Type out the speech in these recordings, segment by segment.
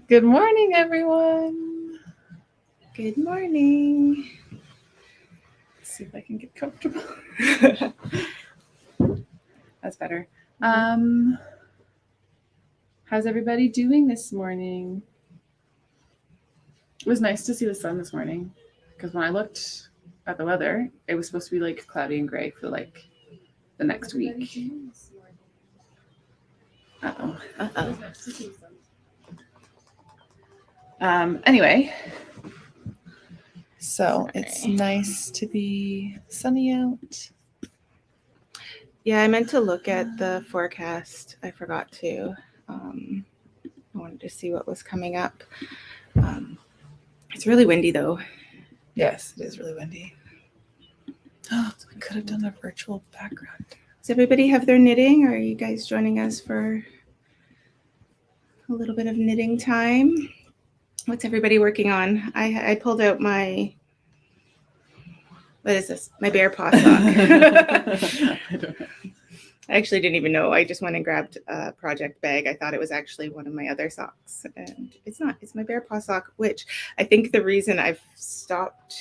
Good morning, everyone. Good morning. Let's see if I can get comfortable. That's better. How's everybody doing this morning? It was nice to see the sun this morning because when I looked at the weather, it was supposed to be like cloudy and gray for like the next week. Anyway, so it's nice to be sunny out. Yeah, I meant to look at the forecast. I forgot to. I wanted to see what was coming up. It's really windy, though. Yes, it is really windy. Oh, we could have done a virtual background. Does everybody have their knitting, or are you guys joining us for a little bit of knitting time? What's everybody working on? I pulled out my, what is this? My bear paw sock. I don't know. I actually didn't even know. I just went and grabbed a project bag. I thought it was actually one of my other socks, and it's not. It's my bear paw sock, which I think the reason I've stopped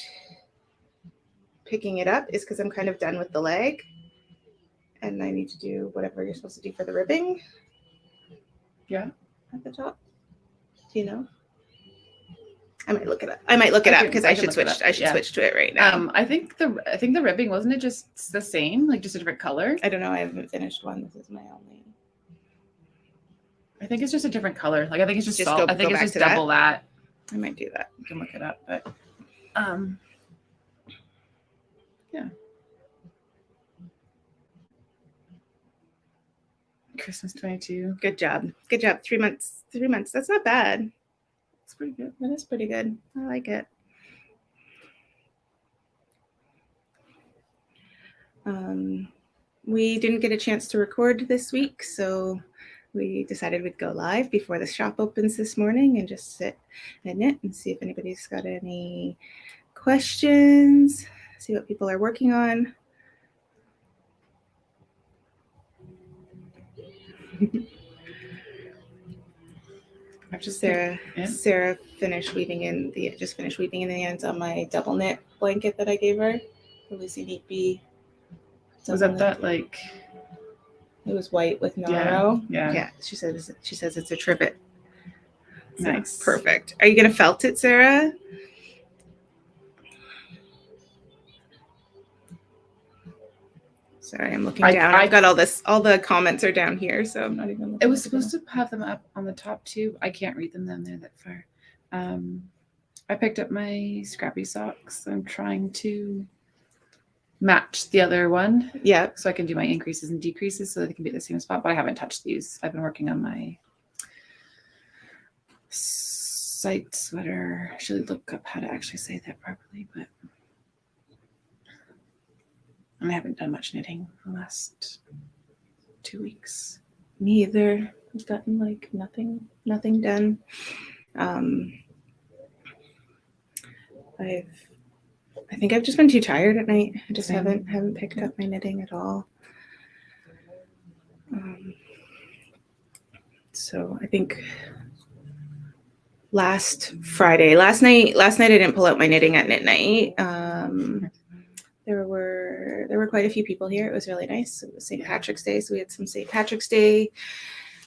picking it up is because I'm kind of done with the leg, and I need to do whatever you're supposed to do for the ribbing. Yeah. At the top. Do you know? I might look it up. I might look it up because I should switch. I should switch to it right now. I think the ribbing, wasn't it just the same, like just a different color? I don't know. I haven't finished one. This is my only. I think it's just a different color. Like I think it's just salt. I think it's just double that. I might do that. You can look it up, but yeah. Christmas 22. Good job. Good job. 3 months. 3 months. That's not bad. It's pretty good. That is pretty good. I like it. We didn't get a chance to record this week, so we decided we'd go live before the shop opens this morning and just sit and knit and see if anybody's got any questions, see what people are working on. Sarah finished weaving in the ends on my double knit blanket that I gave her. The Lucy Neat Bee. Was that like? It was white with Noro. Yeah. She says it's a trivet. So, nice. Perfect. Are you gonna felt it, Sarah? Sorry, I'm looking down. I've got all this. All the comments are down here, so I'm not even looking. It was supposed to have them up on the top too. I can't read them down there that far. I picked up my scrappy socks. I'm trying to match the other one. Yeah. So I can do my increases and decreases so that they can be at the same spot, but I haven't touched these. I've been working on my site sweater. I should look up how to actually say that properly, but I haven't done much knitting the last 2 weeks. Me either. I've gotten like nothing done. I think I've just been too tired at night. I just haven't picked up my knitting at all. So I think last night I didn't pull out my knitting at knit night. There were quite a few people here. It was really nice. It was St. Patrick's Day, so we had some St. Patrick's Day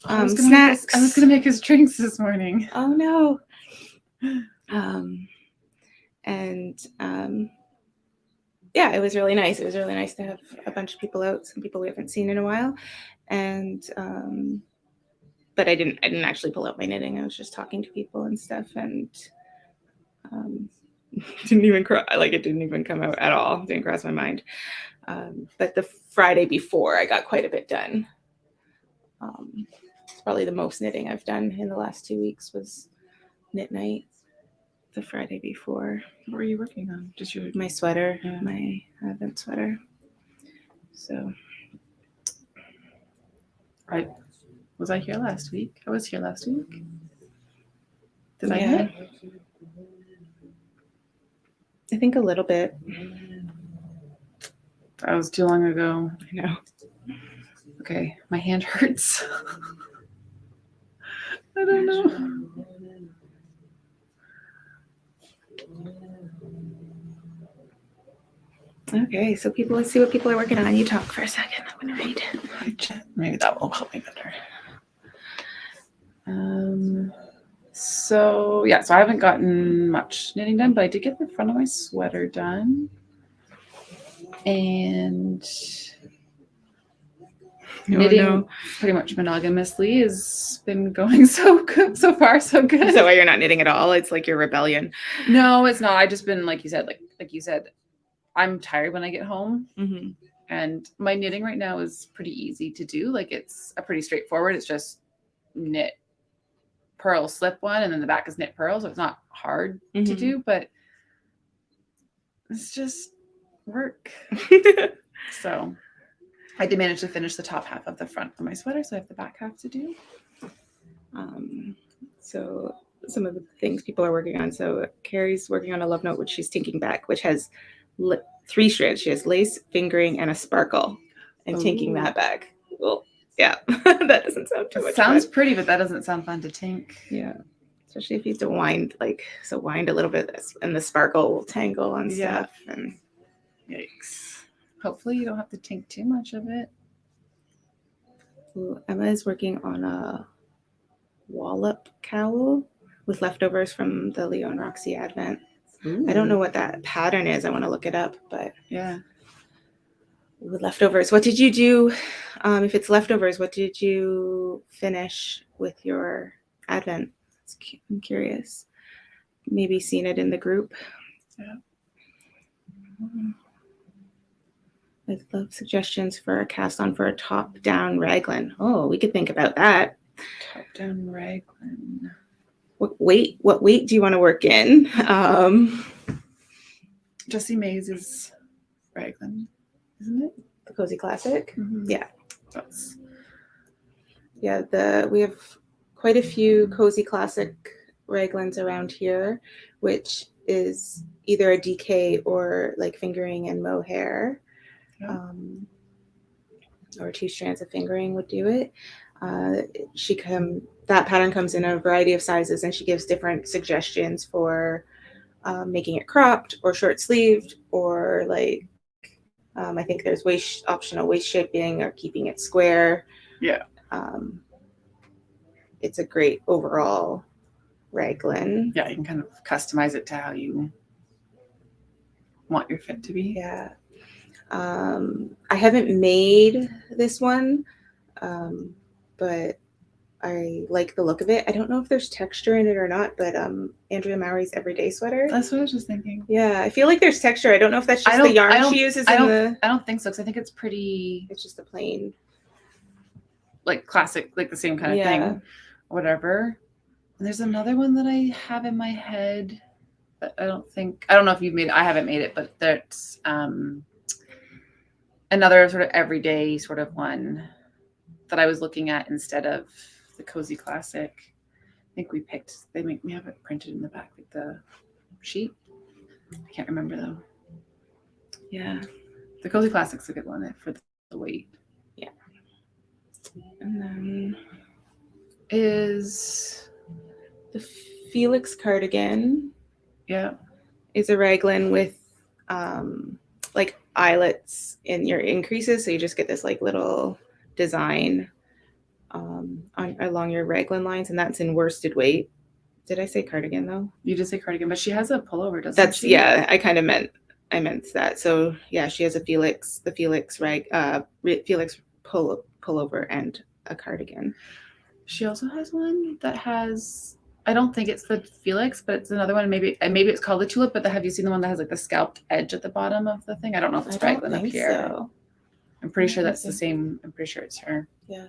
snacks. I was gonna make his drinks this morning. Oh no. Yeah, it was really nice. It was really nice to have a bunch of people out, some people we haven't seen in a while. And but I didn't actually pull out my knitting. I was just talking to people and stuff, and didn't even it didn't even come out at all. It didn't cross my mind. But the Friday before, I got quite a bit done. It's probably the most knitting I've done in the last 2 weeks was knit night. The Friday before. What were you working on? Just my sweater, my Advent sweater. So, was I here last week? I was here last week. Did I knit? I think a little bit. That was too long ago. I know. Okay, my hand hurts. I don't know. Okay, so let's see what people are working on. You talk for a second. I'm going to read. Maybe that will help me better. So I haven't gotten much knitting done, but I did get the front of my sweater done. And knitting pretty much monogamously has been going so good so far, so good. Is that why you're not knitting at all? It's like your rebellion. No, it's not. I just been like you said, I'm tired when I get home. Mm-hmm. And my knitting right now is pretty easy to do. Like it's a pretty straightforward. It's just knit, purl, slip one, and then the back is knit, purl. So it's not hard to do, but it's just work. So I did manage to finish the top half of the front of my sweater, so I have the back half to do. So some of the things people are working on. So Carrie's working on a love note, which she's tinking back, which has 3 strands. She has lace, fingering, and a sparkle, and tinking that back. Well, yeah, that doesn't sound too much sounds fun. pretty, but that doesn't sound fun to tink. Yeah, especially if you have to wind, wind a little bit, and the sparkle will tangle on stuff. And yikes. Hopefully you don't have to tink too much of it. Ooh, Emma is working on a wallop cowl with leftovers from the Leo and Roxy Advent. Ooh. I don't know what that pattern is. I want to look it up, but yeah. With leftovers, what did you do? If it's leftovers, what did you finish with your Advent? I'm curious. Maybe seen it in the group. Yeah. I'd love suggestions for a cast on for a top-down raglan. Oh, we could think about that. Top-down raglan. What weight do you want to work in? Jessie Mays' raglan, isn't it? The Cozy Classic? Mm-hmm. Yeah. We have quite a few Cozy Classic raglans around here, which is either a DK or like fingering and mohair. Yeah. Or 2 strands of fingering would do it. That pattern comes in a variety of sizes, and she gives different suggestions for making it cropped or short sleeved, or I think there's optional waist shaping or keeping it square. Yeah. It's a great overall raglan. Yeah, you can kind of customize it to how you want your fit to be. Yeah. I haven't made this one, but I like the look of it. I don't know if there's texture in it or not, but Andrea Mowry's Everyday Sweater. That's what I was just thinking. Yeah, I feel like there's texture. I don't know if that's just the yarn she uses I don't think so, because I think it's pretty... It's just a plain... like classic, like the same kind of thing. Whatever. And there's another one that I have in my head, but I don't know if you've made it. I haven't made it, but that's another sort of everyday sort of one that I was looking at instead of the Cozy Classic. I think we have it printed in the back, like the sheet. I can't remember though. Yeah. The Cozy Classic's a good one for the weight. Yeah. And then is the Felix cardigan. Yeah. Is a raglan with like eyelets in your increases, so you just get this like little design along your raglan lines, and that's in worsted weight. Did I say cardigan though? You did say cardigan, but she has a pullover, doesn't she? Yeah, I meant that. So yeah, she has the Felix pullover and a cardigan. She also has one that has, I don't think it's the Felix, but it's another one. Maybe it's called the tulip, but have you seen the one that has like the scalped edge at the bottom of the thing? I don't know if it's raglan up here. So. I'm pretty sure that's the same. I'm pretty sure it's her. Yeah.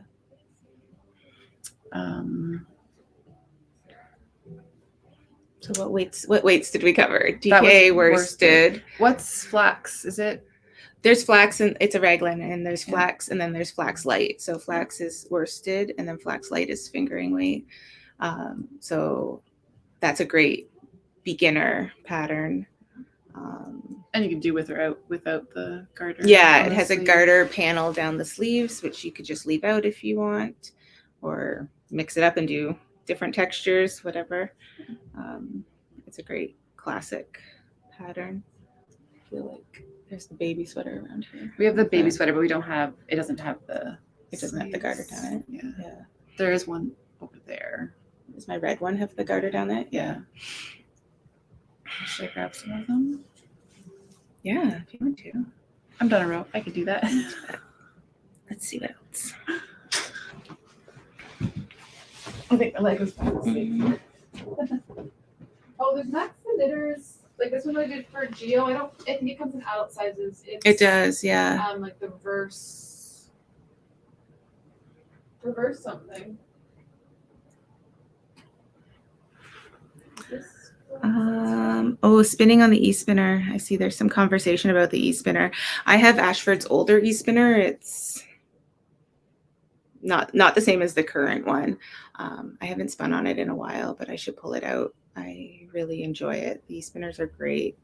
So what weights did we cover? DK, worsted. What's flax? Is it? There's flax, and it's a raglan, and there's flax, and then there's flax light. So flax is worsted, and then flax light is fingering weight. So that's a great beginner pattern. And you can do with or without the garter. Yeah, it has a garter panel down the sleeves, which you could just leave out if you want, or mix it up and do different textures, whatever. It's a great classic pattern. feel like there's the baby sweater around here. We have the baby Okay. sweater, but we don't have. It doesn't have the. It doesn't have the garter sleeves. down it. Yeah, Yeah. there is one over there. Does my red one have the garter down it? Yeah. Should I grab some of them? Yeah, if you want to. I'm done a row. I could do that. Let's see what else. I think my leg was falling. Oh, there's Max the Knitters. Like this one I did for Geo. I think it comes in adult sizes. It does, yeah. Like the reverse something. Spinning on the e-spinner. I see there's some conversation about the e-spinner. I have Ashford's older e-spinner. It's not the same as the current one. I haven't spun on it in a while, but I should pull it out. I really enjoy it. The e-spinners are great.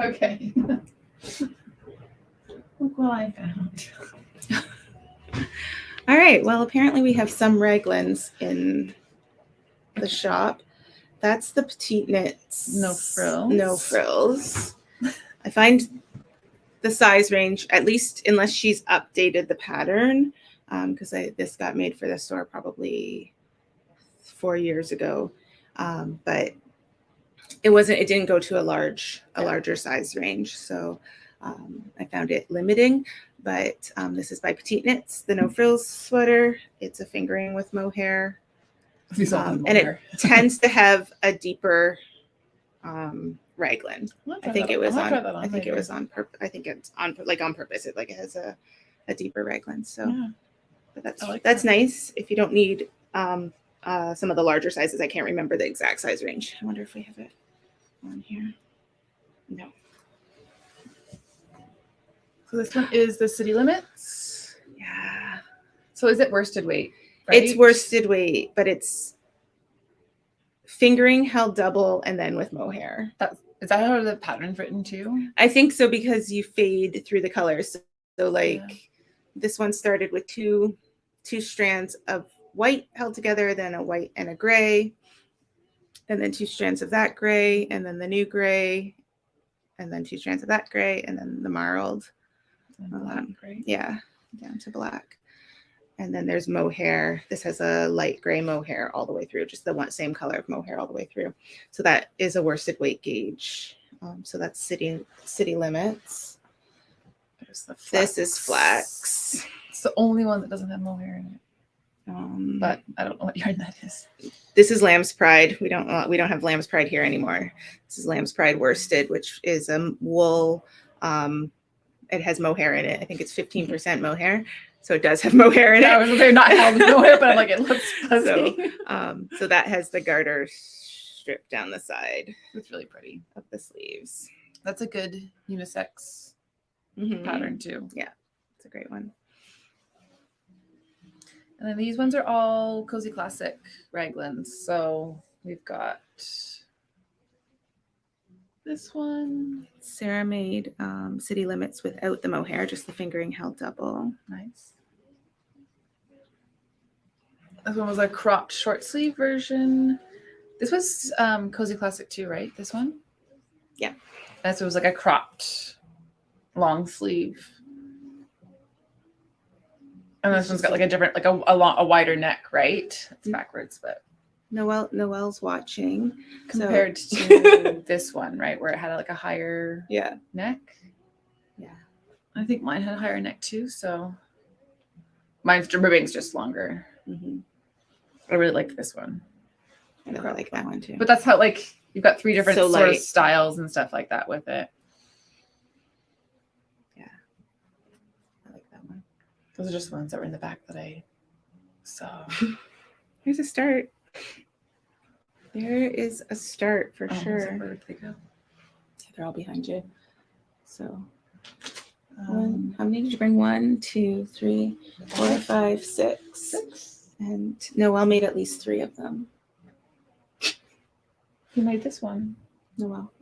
Okay. Look what I found. All right. Well, apparently we have some Raglans in the shop. That's the petite knits. No frills. No frills. I find the size range, at least unless she's updated the pattern, because this got made for the store probably 4 years ago, but it didn't go to a larger size range, so I found it limiting. But this is by Petite Knits, the no frills sweater. It's a fingering with mohair, and it tends to have a deeper raglan. I think it was on purpose. I think it's on purpose. It has a deeper raglan. So, yeah. But that's nice if you don't need some of the larger sizes. I can't remember the exact size range. I wonder if we have it on here. No. So this one is the City Limits. Yeah. So is it worsted weight? Right? It's worsted weight, but it's fingering held double and then with mohair. Is that how the pattern's written too? I think so, because you fade through the colors. So this one started with two strands of white held together, then a white and a gray, and then 2 strands of that gray, and then the new gray, and then 2 strands of that gray, and then the marled. Black, right? Yeah, down to black. And then there's mohair. This has a light gray mohair all the way through, just the same color of mohair all the way through. So that is a worsted weight gauge. So that's City Limits. There's the flax. This is flax. It's the only one that doesn't have mohair in it. But I don't know what yarn that is. This is Lamb's Pride. We don't have Lamb's Pride here anymore. This is Lamb's Pride worsted, which is a wool. It has mohair in it. I think it's 15% mohair. So it does have mohair in it. They're not held with mohair, but I'm like, it looks fuzzy. So that has the garter strip down the side. It's really pretty. Of the sleeves. That's a good unisex pattern too. Yeah, it's a great one. And then these ones are all Cozy Classic Raglans. So we've got this one. Sarah made City Limits without the mohair, just the fingering held double. Nice. This one was a cropped short sleeve version. This was Cozy Classic too, right? This one? Yeah. And so it was like a cropped long sleeve. And this one's got like a different, like a wider neck, right? It's backwards, but Noelle's watching. Compared to this one, right, where it had like a higher neck. Yeah. I think mine had a higher neck too, so mine's ribbing's just longer. I really like this one. I really like that one too. But that's how, like, you've got 3 different sort of styles and stuff like that with it. Yeah. I like that one. Those are just the ones that were in the back that I saw. Here's a start. There is a start for sure. Where'd they go? They're all behind you. So, how many did you bring? 1, 2, 3, 4, 5, 6. 6. And Noelle made at least 3 of them. Who made this one? Noelle.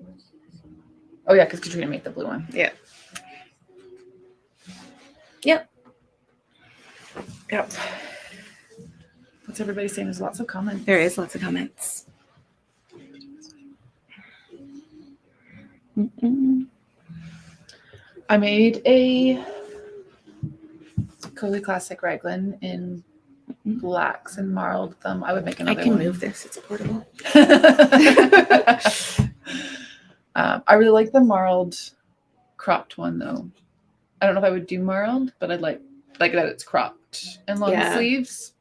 Oh yeah, because Katrina made the blue one. Yeah. Yep. What's everybody saying? There's lots of comments. There is lots of comments. I made a Cozy Classic Raglan in blacks and marled them. I would make another I can one. move this. It's portable. I really like the marled cropped one though. I don't know if I would do marled, but I'd like that it's cropped and long sleeves.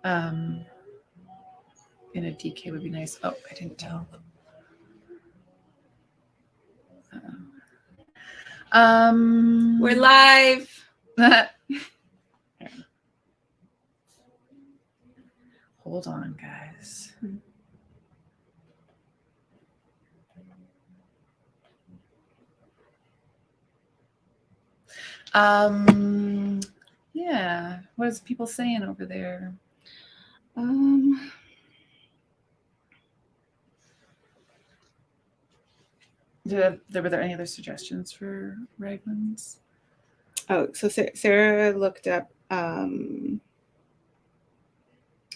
In a DK would be nice. Oh, I didn't tell. We're live. Hold on, guys. Yeah. What is people saying over there? Were there any other suggestions for Raglans? Oh, so Sarah looked up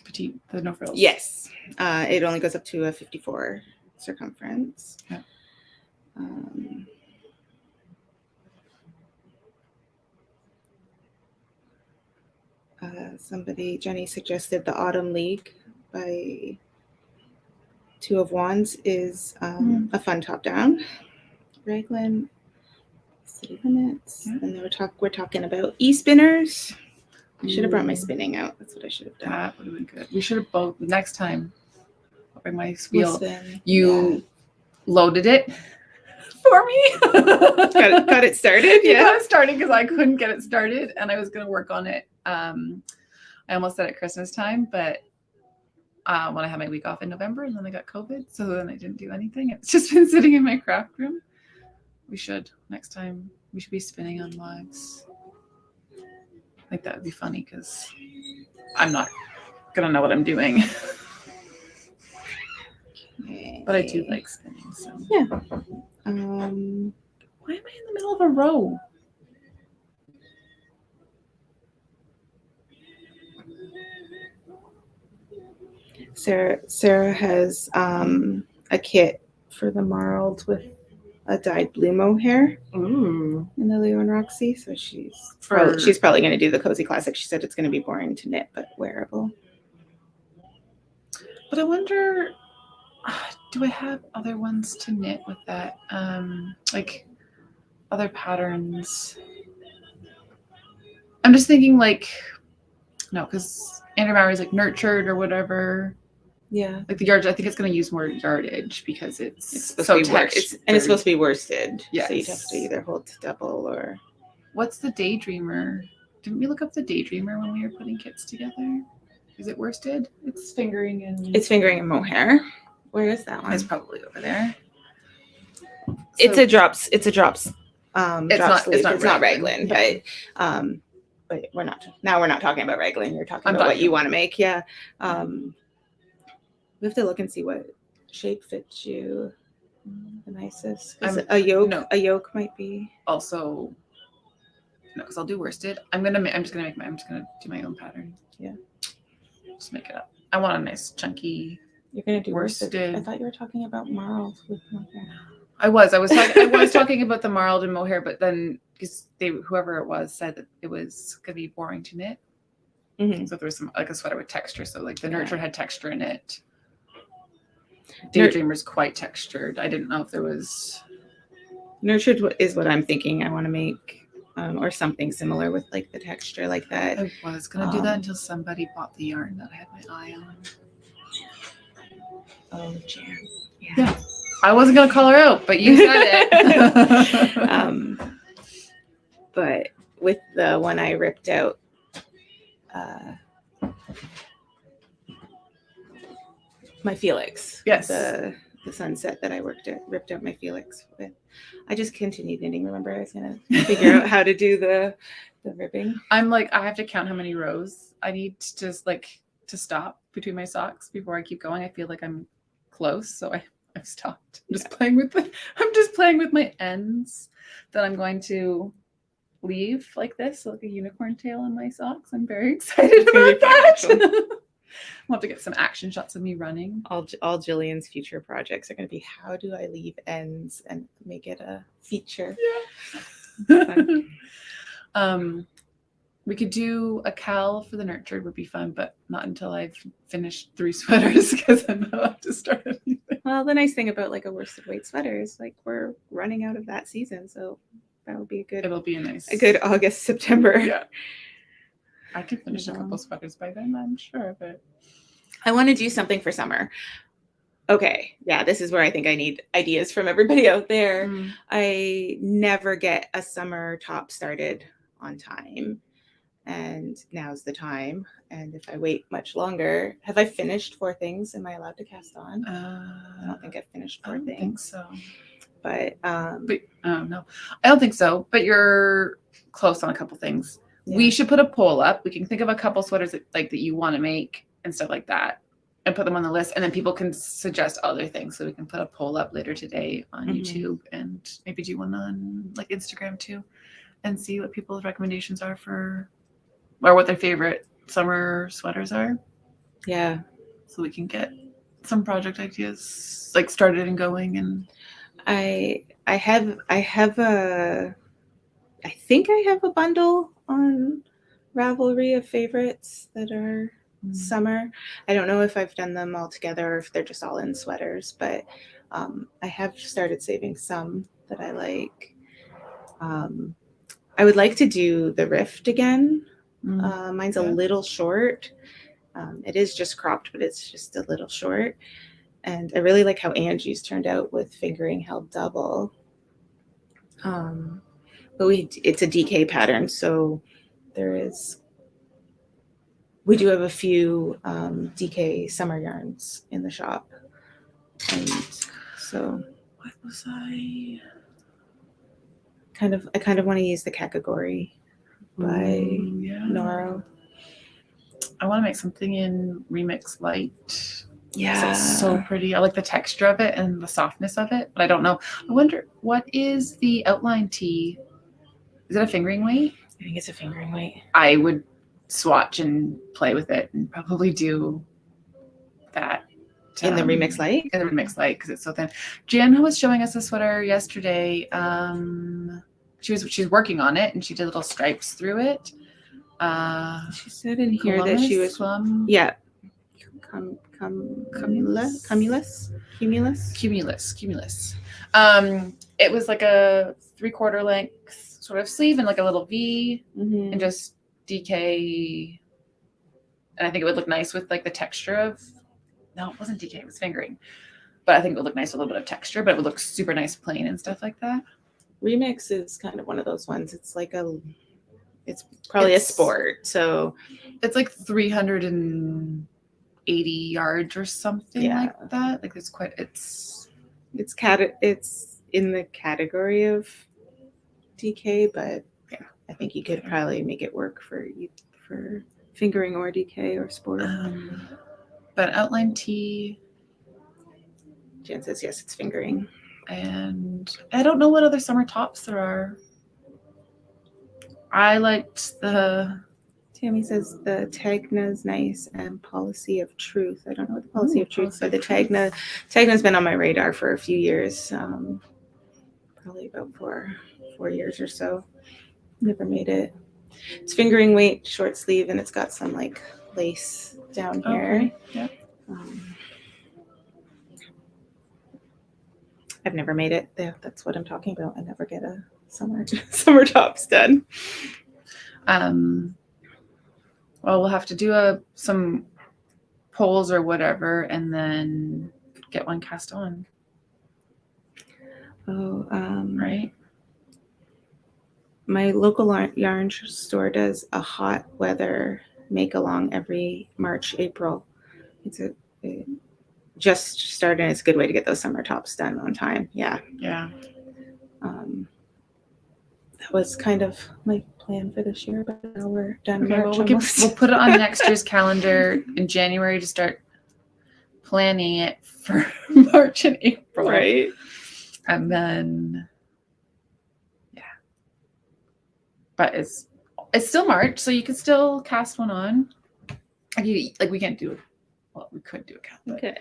Petite, the no frills. Yes. It only goes up to a 54 circumference. Yeah. Jenny suggested the Autumn League by Two of Wands is a fun top down. Raglan city limits. Yeah. And we're talking about e-spinners. I should have brought my spinning out. That's what I should have done. That would have been good. We should have both next time. I'll bring my wheel. You loaded it for me. got it started. Yeah, got it started because I couldn't get it started, and I was going to work on it. I almost said at Christmas time, but when I had my week off in November, and then I got COVID, so then I didn't do anything. It's just been sitting in my craft room. We should next time. We should be spinning on lives. I think that would be funny because I'm not gonna know what I'm doing. Okay. But I do like spinning. So yeah. Why am I in the middle of a row? Sarah has a kit for the marled with a dyed blue mohair. Ooh. In the Leo and Roxy. So she's probably going to do the Cozy Classic. She said it's going to be boring to knit, but wearable. But I wonder, do I have other ones to knit with that? Like other patterns? I'm just thinking no, because Andrew Mowry's like nurtured or whatever. Yeah. Like the yardage, I think it's going to use more yardage because it's supposed so to be textured. And it's supposed to be worsted. Yes. So you'd have to either hold double or... What's the Daydreamer? Didn't we look up the Daydreamer when we were putting kits together? Is it worsted? It's fingering and mohair. Where is that one? It's probably over there. It's a drops. It's not Raglan, but we're not talking about Raglan. You're talking about what you want to make. Yeah. We have to look and see what shape fits you the nicest. A yoke might be. Also, no, because I'll do worsted. I'm just gonna do my own pattern. Yeah. Just make it up. I want a nice chunky. You're gonna do worsted. I thought you were talking about marled with mohair. I was talking about the marled and mohair, but then because whoever it was said that it was gonna be boring to knit. Mm-hmm. So there was some like a sweater with texture. So like the nurtured had texture in it. Daydreamer's quite textured. I didn't know if there was nurtured is what I'm thinking. I want to make or something similar with like the texture like that. I was gonna do that until somebody bought the yarn that I had my eye on. Oh, Jan. Yeah. I wasn't gonna call her out, but you said it. But with the one I ripped out, my Felix. Yes. The sunset that I ripped out my Felix with. I just continued knitting. Remember, I was gonna figure out how to do the ribbing. I'm like, I have to count how many rows I need to just to stop between my socks before I keep going. I feel like I'm close, so I've stopped. I'm just playing with my ends that I'm going to leave like this, like a unicorn tail in my socks. I'm very excited about that. We'll have to get some action shots of me running. All Jillian's future projects are going to be how do I leave ends and make it a feature. We could do a cal for the nurtured would be fun, but not until I've finished 3 sweaters because I'm not about to start anything. Well, the nice thing about like a worsted weight sweater is like we're running out of that season, so that will be It'll be a good August, September. Yeah. I could finish a couple sweaters by then, I'm sure, but I want to do something for summer. Okay, yeah, this is where I think I need ideas from everybody out there. I never get a summer top started on time, and now's the time. And if I wait much longer, have I finished 4 things? Am I allowed to cast on? I don't think I've finished 4 things. I think so. But no, I don't think so. But you're close on a couple things. Yeah. We should put a poll up. We can think of a couple sweaters that you want to make and stuff like that, and put them on the list. And then people can suggest other things. So we can put a poll up later today on YouTube and maybe do one on like Instagram too, and see what people's recommendations are for, or what their favorite summer sweaters are. Yeah. So we can get some project ideas like started and going. And I think I have a bundle on Ravelry of favorites that are summer. I don't know if I've done them all together or if they're just all in sweaters, but I have started saving some that I like. I would like to do the Rift again. Mine's a little short. It is just cropped, but it's just a little short. And I really like how Angie's turned out with fingering held double. But it's a DK pattern, so we do have a few DK summer yarns in the shop. And so what was I kind of want to use the category by Noro. I want to make something in Remix Light. Yeah, it's so pretty. I like the texture of it and the softness of it, but I don't know. I wonder, what is the outline tee? Is it a fingering weight? I think it's a fingering weight. I would swatch and play with it and probably do that. In the Remix Light? In the Remix Light, because it's so thin. Jan was showing us a sweater yesterday. She was working on it, and she did little stripes through it. She said in here that she was yeah. Cumulus. It was like a 3/4 length sort of sleeve and like a little V, and just DK. And I think it would look nice with like the texture of. No, it wasn't DK. It was fingering, but I think it would look nice with a little bit of texture. But it would look super nice plain and stuff like that. Remix is kind of one of those ones. It's like it's probably a sport. So it's like 380 yards or something like that. Like it's in the category of DK, but I think you could probably make it work for fingering or DK or sport. But outline tee. Jan says yes, it's fingering. And I don't know what other summer tops there are. I liked Tammy says the Tagna's nice and Policy of Truth. I don't know what the Policy of Truth, but the Tagna's been on my radar for a few years. Probably about four years or so. Never made it. It's fingering weight, short sleeve, and it's got some like lace down here. Okay. Yeah. I've never made it. Yeah, that's what I'm talking about. I never get a summer tops done. Well, we'll have to do some polls or whatever, and then get one cast on. Oh, right. My local yarn store does a hot weather make along every March, April. It just started. And it's a good way to get those summer tops done on time. Yeah. Yeah. That was kind of my plan for this year, but now we're done. Okay, well, we'll put it on next year's calendar in January to start planning it for March and April. Right. And then, but it's still March, so you can still cast one on. like we can't do, well, we could do a count, but Okay.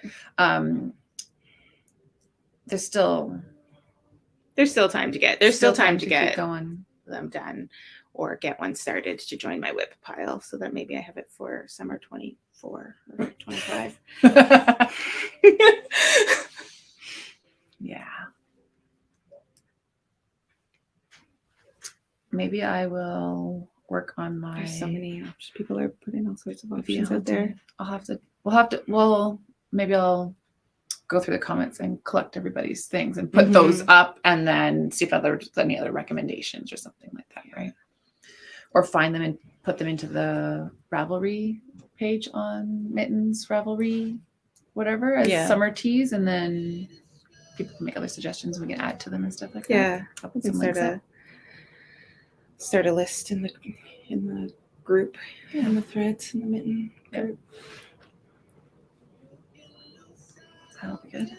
there's still time to get. There's still time to keep get going. them done, or get one started to join my whip pile, so that maybe I have it for summer 24 or 25. Yeah. Maybe I will work on my. There's so many options. People are putting all sorts of options out there. Maybe I'll go through the comments and collect everybody's things and put those up, and then see if there's any other recommendations or something like that, right? Or find them and put them into the Ravelry page on Mittens, Ravelry, whatever, as summer teas, and then people can make other suggestions and we can add to them and stuff like that. Yeah, we can start a list in the group, in the threads, in the Mitten group. That'll be good.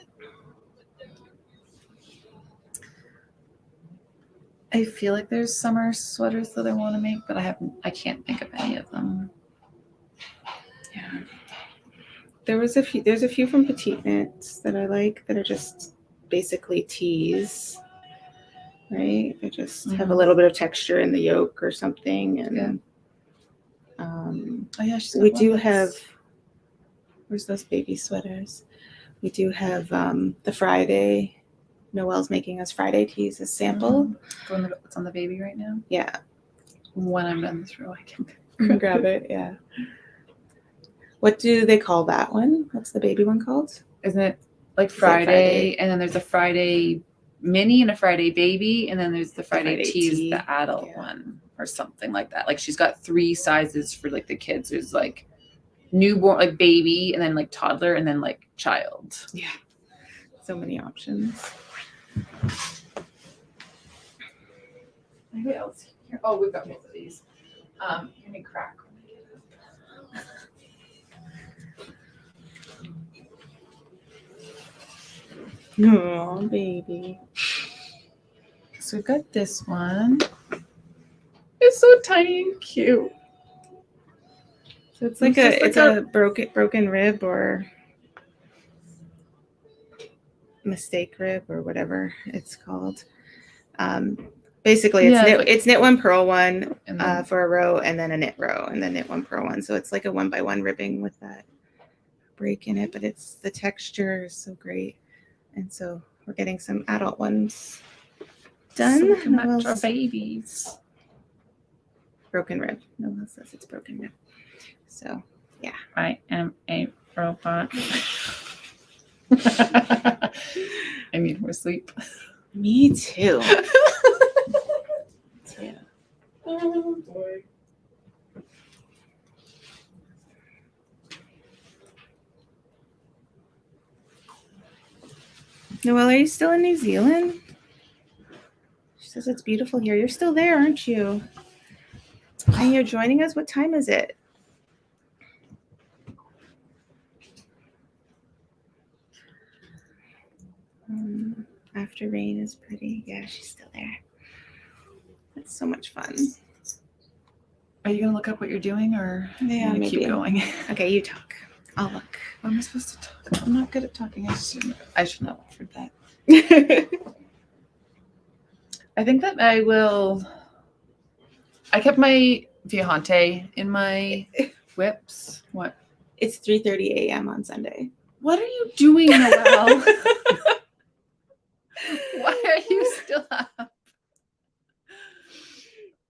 I feel like there's summer sweaters that I want to make, but I can't think of any of them. Yeah. There's a few from Petite Knits that I like that are just basically tees, right? They just have a little bit of texture in the yoke or something, and we do have. Where's those baby sweaters? We do have the Friday. Noelle's making us Friday tees as sample. It's on the baby right now. Yeah. When I'm done this row, I can grab it. Yeah. What do they call that one? What's the baby one called? Isn't it like Friday? And then there's a Friday mini and a Friday baby, and then there's the Friday tees, the adult one, or something like that. Like she's got 3 sizes for like the kids. There's like newborn, like baby, and then like toddler, and then like child. Yeah. So many options. What else here? Oh, we've got both of these. Give me crack. Oh, baby. So we've got this one. It's so tiny and cute. So it's like a broken rib or mistake rib or whatever it's called. Basically, it's knit one, purl one for a row, and then a knit row, and then knit one, purl one. So it's like a 1x1 ribbing with that break in it, but the texture is so great. And so we're getting some adult ones done. So we can match our babies. Broken rib. Noelle says it's broken rib. So, yeah. I am a robot. I need more sleep. Me too. Oh, boy. Noelle, are you still in New Zealand? She says it's beautiful here. You're still there, aren't you? And you're joining us? What time is it? After rain is pretty. Yeah, she's still there. That's so much fun. Are you going to look up what you're doing, or maybe keep going? Okay, you talk. I'll look. What am I supposed to talk? I'm not good at talking. I should not have offered that. I think that I kept my Viajante in my whips. What? It's 3:30 a.m. on Sunday. What are you doing, Noelle? Why are you still up?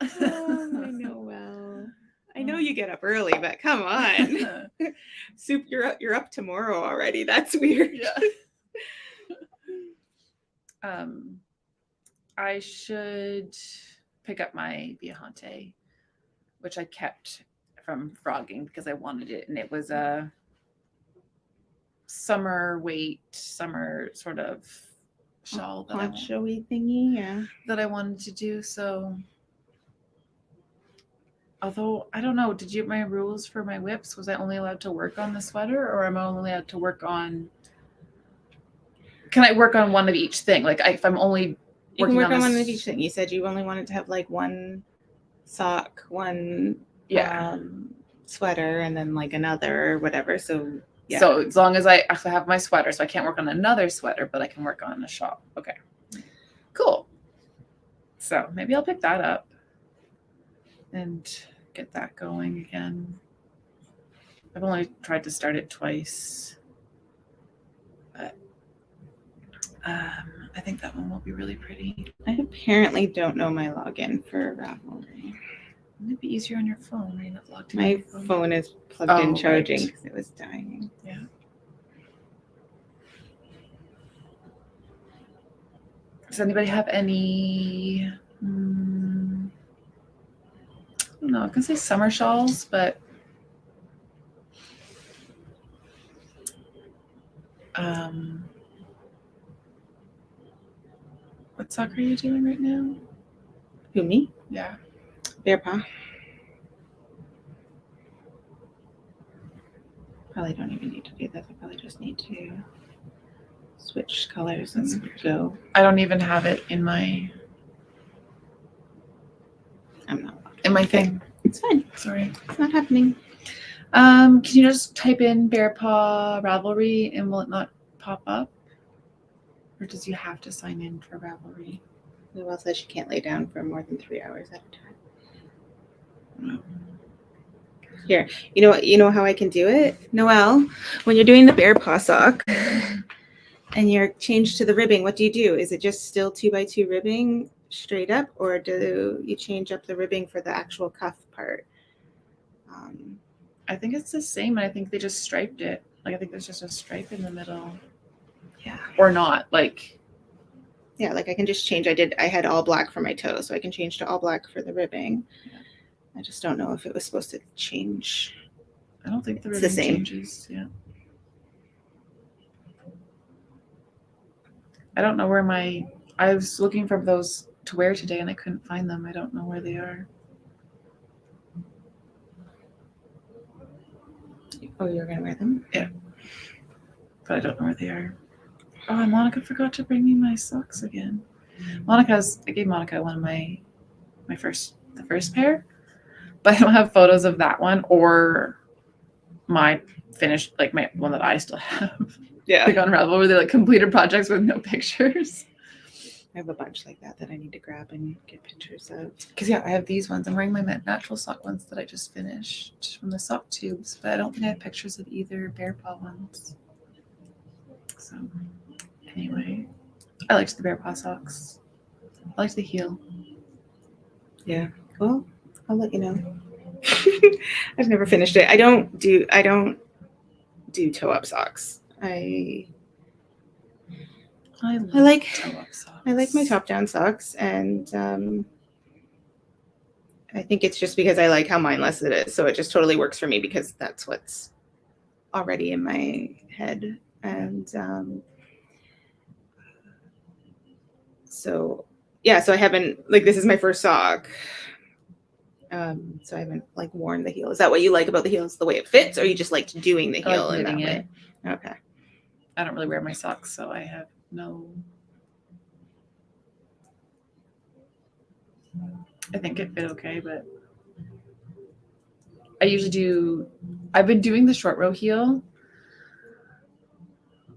Oh, my Noelle. I know you get up early, but come on. Soup, you're up tomorrow already. That's weird. Yeah. I should pick up my Viajante, which I kept from frogging because I wanted it, and it was a summer sort of shawl that showy thingy, yeah, that I wanted to do. So, although I don't know, did you get my rules for my whips? Was I only allowed to work on the sweater, or am I only allowed to work on? Can I work on one of each thing? Like if I'm only you can work on one of each thing. You said you only wanted to have like one sock, one sweater and then like another or whatever. So yeah. So as long as I actually have my sweater, so I can't work on another sweater, but I can work on a shawl. Okay, cool. So maybe I'll pick that up and get that going again. I've only tried to start it twice, but I think that one will be really pretty. I apparently don't know my login for Ravelry. It'd be easier on your phone. Are you not logged in? My on your phone is plugged in Oh, charging right. because it was dying. Yeah. Does anybody have any? I don't know. I can say summer shawls, but what sock are you doing right now? Who, me? Yeah. Bear paw. Probably don't even need to do this. I probably just need to switch colors That's and weird. go. I don't even have it in my I'm not. thing. It's fine. Sorry. It's not happening. Can you just type in Bear Paw Ravelry and will it not pop up? Or does you have to sign in for Ravelry? Who else says she can't lay down for more than 3 hours at a time? Here, you know how I can do it, Noelle. When you're doing the bear paw sock and you're changed to the ribbing, what do you do? Is it just still 2x2 ribbing straight up, or do you change up the ribbing for the actual cuff part? I think it's the same. I think they just striped it. Like I think there's just a stripe in the middle. Yeah. Or not. Like yeah, like I can just change. I had all black for my toe, so I can change to all black for the ribbing. Yeah. I just don't know if it was supposed to change. I don't think the It's ribbon the same. changes. Yeah. I don't know where I was looking for those to wear today and I couldn't find them. I don't know where they are. Oh, you're gonna wear them? Yeah. But I don't know where they are. Oh, Monica forgot to bring me my socks again. I gave Monica one of the first pair, but I don't have photos of that one or my finished, like my one that I still have. Yeah. Like on Ravelry, where they like completed projects with no pictures. I have a bunch like that I need to grab and get pictures of. Because yeah, I have these ones. I'm wearing my natural sock ones that I just finished from the sock tubes, but I don't think I have pictures of either bear paw ones. So anyway, I liked the bear paw socks. I liked the heel. Yeah. Well, I'll let you know. I've never finished it. I don't do toe up socks. I like toe up socks. I like my top down socks, and I think it's just because I like how mindless it is. So it just totally works for me because that's what's already in my head. And so I haven't, like, this is my first sock. So I haven't like worn the heel. Is that what you like about the heels? The way it fits, or you just liked doing the heel in that way? Okay. I don't really wear my socks, so I have no. I think it fit okay, but I usually do. I've been doing the short row heel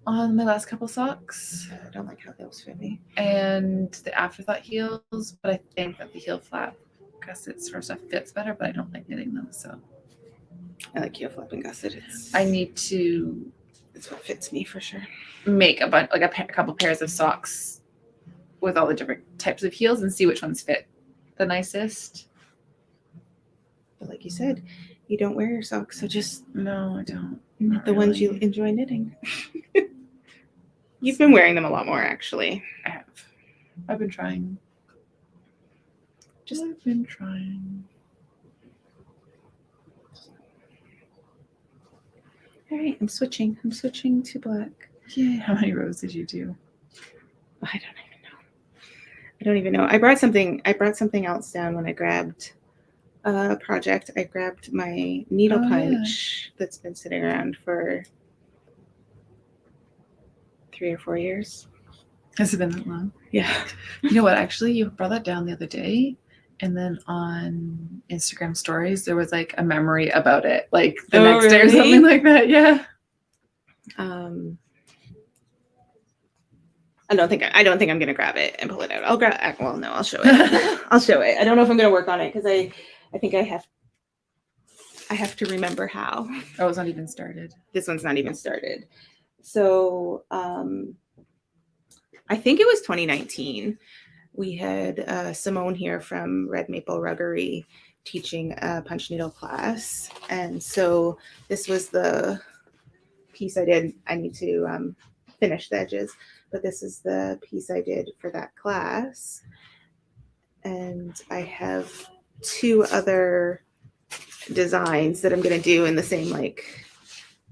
on my last couple socks. I don't like how those fit me. And the afterthought heels, but I think that the heel flap gusset sort of stuff fits better, but I don't like knitting them, so. I like heel flap and gusset. I need to. It's what fits me for sure. Make a bunch, like a couple pairs of socks with all the different types of heels and see which ones fit the nicest. But like you said, you don't wear your socks, so just no, I don't. Knit the ones you enjoy knitting. You've been wearing them a lot more, actually. I have. I've been trying. I've been trying. All right, I'm switching. I'm switching to black. Yay! How many rows did you do? I don't even know. I brought something else down when I grabbed a project. I grabbed my needle punch that's been sitting around for 3 or 4 years. Has it been that long? Yeah. You know what? Actually, you brought that down the other day, And then on Instagram stories, there was like a memory about it, like the Oh, next day or really? something like that. Yeah. I don't think I'm gonna grab it and pull it out. I'll show it. I'll show it. I don't know if I'm gonna work on it because I think I have to remember how. Oh, it's not even started. This one's not even started. So I think it was 2019. We had Simone here from Red Maple Ruggery teaching a punch needle class. And so this was the piece I did. I need to finish the edges, but this is the piece I did for that class. And I have 2 other designs that I'm going to do in the same like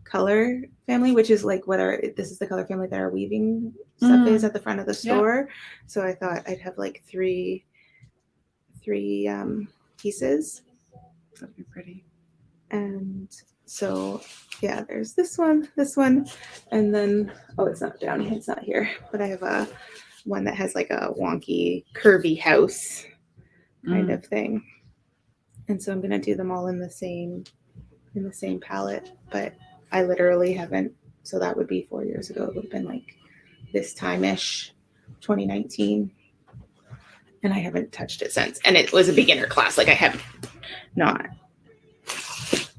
color family, which is like this is the color family that our weaving stuff is at the front of the store. Yeah. So I thought I'd have like three pieces. That'd be pretty. And so yeah, there's this one, and then it's not down, it's not here, but I have a one that has like a wonky curvy house kind of thing. And so I'm gonna do them all in the same palette, but I literally haven't. So that would be 4 years ago. It would have been like this time-ish, 2019, and I haven't touched it since. And it was a beginner class. Like I have not,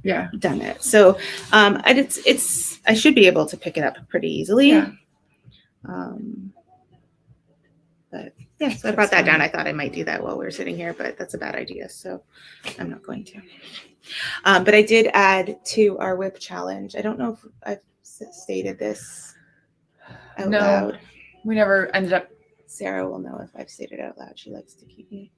done it. So I should be able to pick it up pretty easily. Yeah. But yeah, so I brought that down. I thought I might do that while we were sitting here, but that's a bad idea. So I'm not going to. But I did add to our whip challenge. I don't know if I've stated this out loud. We never ended up. Sarah will know if I've stated it out loud. She likes to keep me.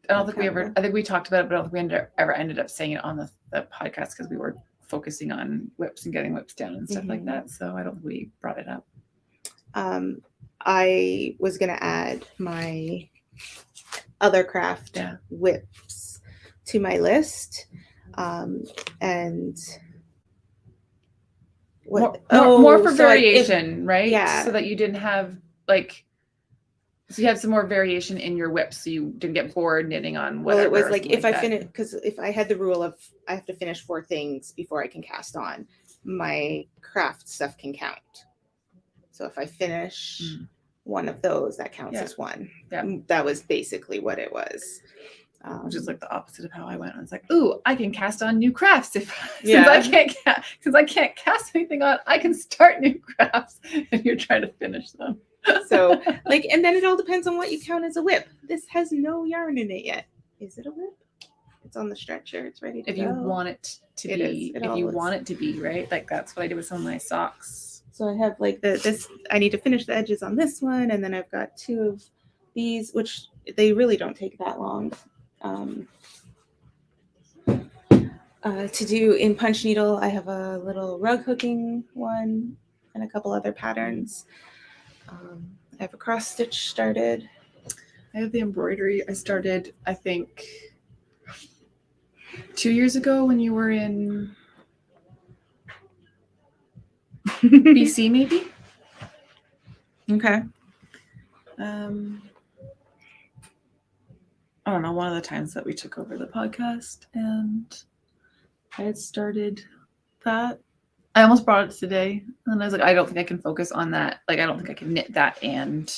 I don't think we ever. I think we talked about it, but I don't think we ever ended up saying it on the podcast because we were focusing on whips and getting whips down and stuff like that. So I don't think we brought it up. I was going to add my other craft whips to my list. And what more for variation, right? Yeah. So that you didn't have so you had some more variation in your whips, so you didn't get bored knitting on whatever. Well, it was like if I finish, because if I had the rule of I have to finish 4 things before I can cast on, my craft stuff can count. So if I finish one of those, that counts as one. Yeah. That was basically what it was. Which is like the opposite of how I went. I was like, "Ooh, I can cast on new crafts since I can't cast anything on. I can start new crafts." And you're trying to finish them. So and then it all depends on what you count as a whip. This has no yarn in it yet. Is it a whip? It's on the stretcher. It's ready to go. If you want it to be, if you want it to be, right? Like that's what I did with some of my socks. So I have like this. I need to finish the edges on this one, and then I've got 2 of these, which they really don't take that long. To do in punch needle. I have a little rug hooking one and a couple other patterns. I have a cross stitch started. I have the embroidery. I started, I think, 2 years ago when you were in BC, maybe. Okay. I don't know, one of the times that we took over the podcast, and I had started that. I almost brought it today, and I was like, I don't think I can focus on that. Like, I don't think I can knit that and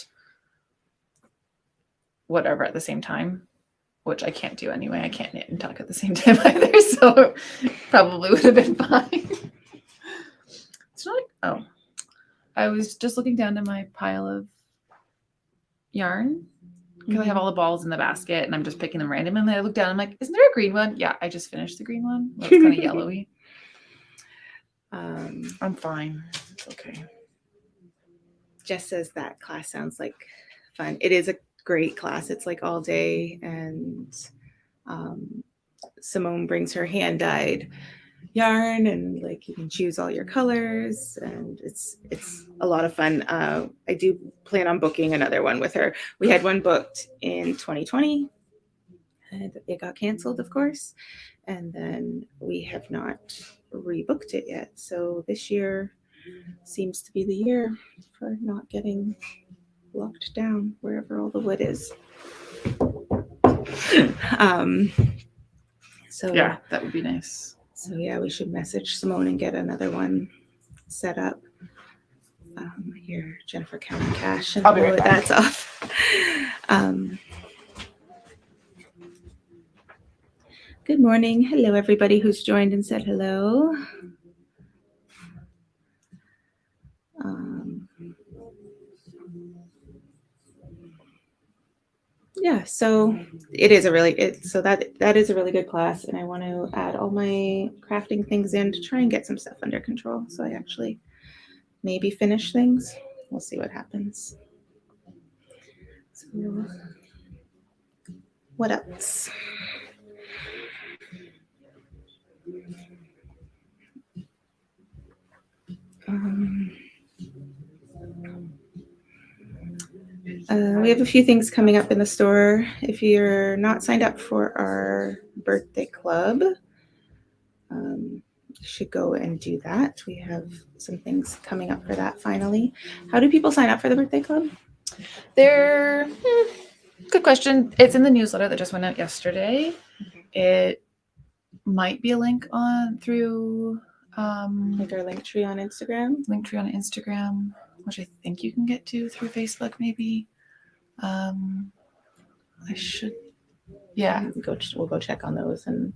whatever at the same time, which I can't do anyway. I can't knit and talk at the same time either, so probably would have been fine. It's not. I was just looking down to my pile of yarn. Because I have all the balls in the basket and I'm just picking them randomly. And I look down, I'm like, isn't there a green one? Yeah, I just finished the green one. Well, it's kind of yellowy. I'm fine. It's okay. Jess says that class sounds like fun. It is a great class. It's like all day, and Simone brings her hand-dyed yarn, and like you can choose all your colors, and it's a lot of fun. I do plan on booking another one with her. We had one booked in 2020 and it got canceled, of course, and then we have not rebooked it yet. So this year seems to be the year for not getting locked down wherever all the wood is. So Yeah, that would be nice. So yeah, we should message Simone and get another one set up. Here, Jennifer counting cash, and I'll be right back. that's off. Good morning. Hello, everybody who's joined and said hello. Yeah, so it is a really that is a really good class, and I want to add all my crafting things in to try and get some stuff under control. So I actually maybe finish things. We'll see what happens. So, what else? We have a few things coming up in the store. If you're not signed up for our birthday club, you should go and do that. We have some things coming up for that finally. How do people sign up for the birthday club? Good question. It's in the newsletter that just went out yesterday. It might be a link through like our link tree on Instagram. Which I think you can get to through Facebook, maybe. I should. Yeah, we'll go check on those and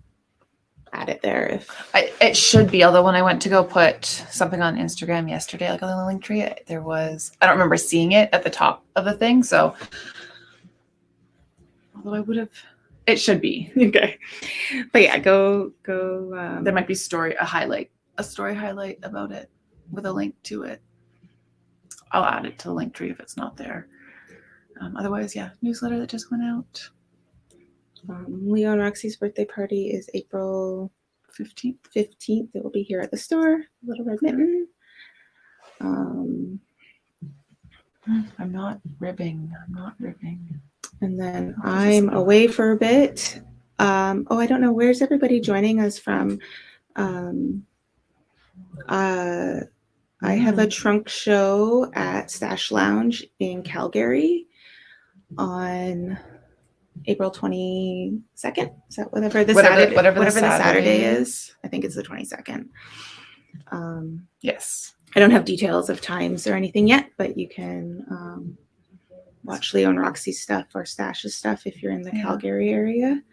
add it there. It should be. Although when I went to go put something on Instagram yesterday, like on the link tree, there was. I don't remember seeing it at the top of the thing. So, although I would have. It should be okay, but yeah, go. There might be a story highlight about it with a link to it. I'll add it to the link tree if it's not there. Otherwise, yeah, newsletter that just went out. Leo and Roxy's birthday party is April 15th. It will be here at the store, Little Red Mitten. I'm not ribbing. And then I'm away for a bit. I don't know. Where's everybody joining us from? I have a trunk show at Stash Lounge in Calgary on April 22nd. Is that whatever the Saturday is? I think it's the 22nd. Yes. I don't have details of times or anything yet, but you can watch Leo and Roxy's stuff or Stash's stuff if you're in the Calgary area.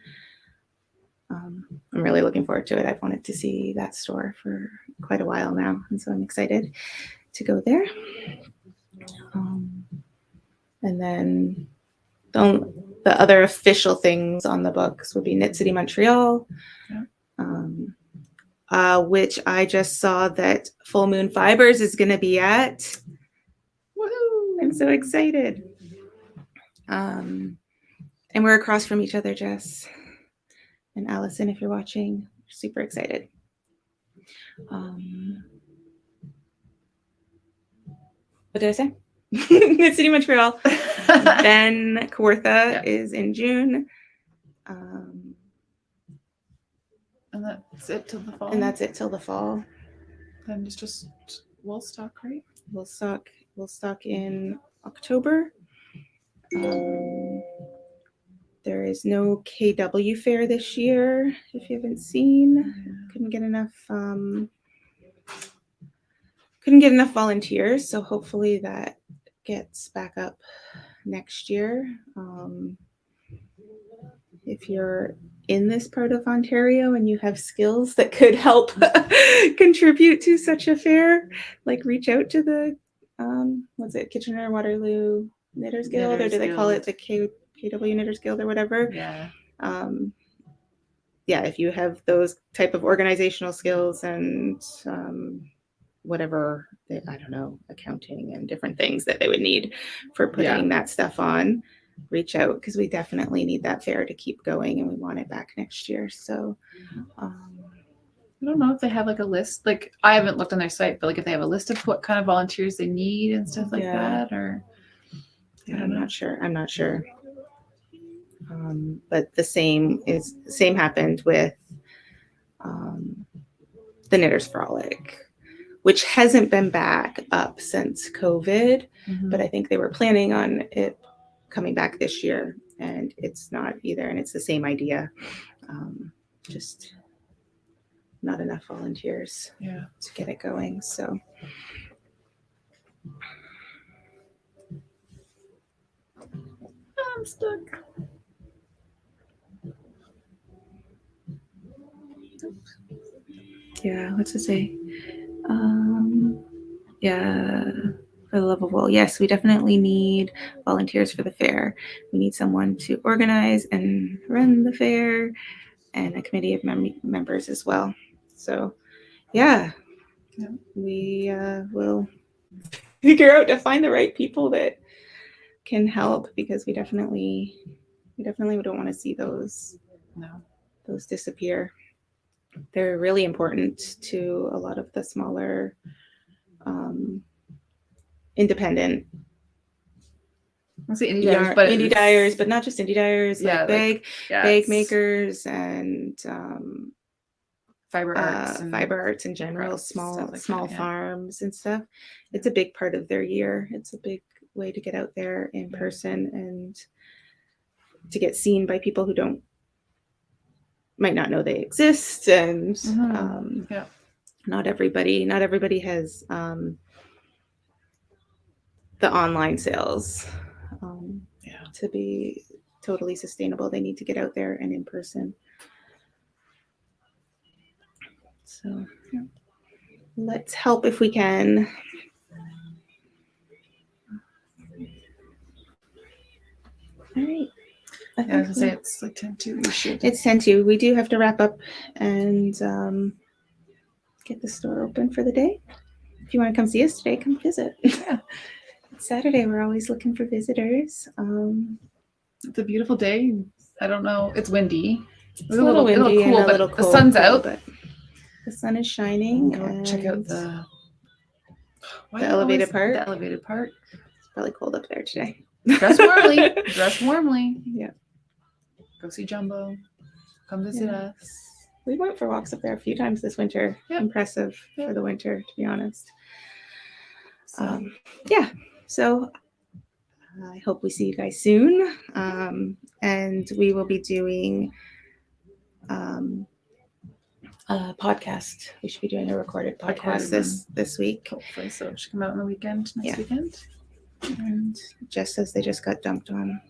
I'm really looking forward to it. I've wanted to see that store for quite a while now, and so I'm excited to go there. And then the other official things on the books would be Knit City Montreal, which I just saw that Full Moon Fibers is going to be at. Woohoo! I'm so excited. And we're across from each other, Jess and Allison, if you're watching. Super excited. What did I say? Knit City Montreal. Then Kawartha is in June. And that's it till the fall. Then it's just Woolstock, right? Woolstock in October. There is no KW fair this year, if you haven't seen. Couldn't get enough volunteers, so hopefully that gets back up next year. If you're in this part of Ontario and you have skills that could help contribute to such a fair, like reach out to the Kitchener-Waterloo Knitters Guild, or do they call it the KW Knitters Guild or whatever? If you have those type of organizational skills and whatever, I don't know, accounting and different things that they would need for putting that stuff on, reach out, because we definitely need that fair to keep going and we want it back next year. So I don't know if they have like a list, like I haven't looked on their site, but like if they have a list of what kind of volunteers they need and stuff like that, or I'm not sure. But the same happened with the Knitters Frolic, which hasn't been back up since COVID, but I think they were planning on it coming back this year. and it's not either. And it's the same idea, just not enough volunteers to get it going. So I'm stuck. yeah, what's it say? Yeah, for the love of well, yes, we definitely need volunteers for the fair. We need someone to organize and run the fair, and a committee of members as well. So, yeah, we will figure out to find the right people that can help, because we definitely don't want to see those disappear. They're really important to a lot of the smaller independent indie dyers, but not just indie dyers, like bag makers and fiber arts in general, small farms and stuff. It's a big part of their year. It's a big way to get out there in person and to get seen by people who might not know they exist. And not everybody has the online sales to be totally sustainable. They need to get out there and in person. So let's help if we can. All right. I was gonna say it's like 10:02. It's 10:02. We do have to wrap up and get the store open for the day. If you want to come see us today, come visit. Yeah. It's Saturday. We're always looking for visitors. It's a beautiful day. I don't know. It's windy. It's a little windy and a little cold. The sun's out. But the sun is shining. Go check out the elevated part. The elevated part. It's probably cold up there today. Dress warmly. Dress warmly. Yeah. Go see Jumbo. Come visit us. We went for walks up there a few times this winter. Impressive for the winter, to be honest. So I hope we see you guys soon. And we will be doing a podcast. We should be doing a recorded podcast this week. Hopefully, so it should come out on the weekend, next weekend. And Jess says they just got dumped on.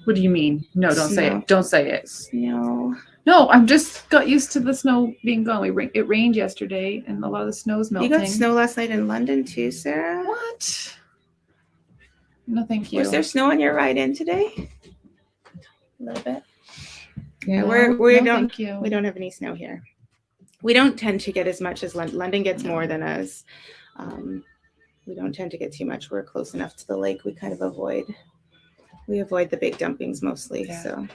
What do you mean? No, don't say it. Don't say it. Snow. No, I'm just got used to the snow being gone. It rained yesterday, and a lot of the snow's melting. You got snow last night in London too, Sarah? What? No, thank you. Was there snow on your ride in today? A little bit. Yeah, we don't have any snow here. We don't tend to get as much as London. London gets more than us. We don't tend to get too much. We're close enough to the lake. We kind of avoid the big dumpings mostly. So.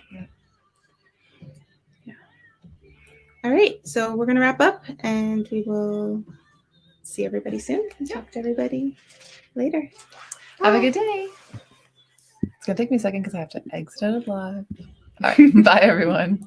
All right, so we're going to wrap up, and we will see everybody soon and talk to everybody later. Have a good day. It's going to take me a second because I have to exit out of live. All right, bye, everyone.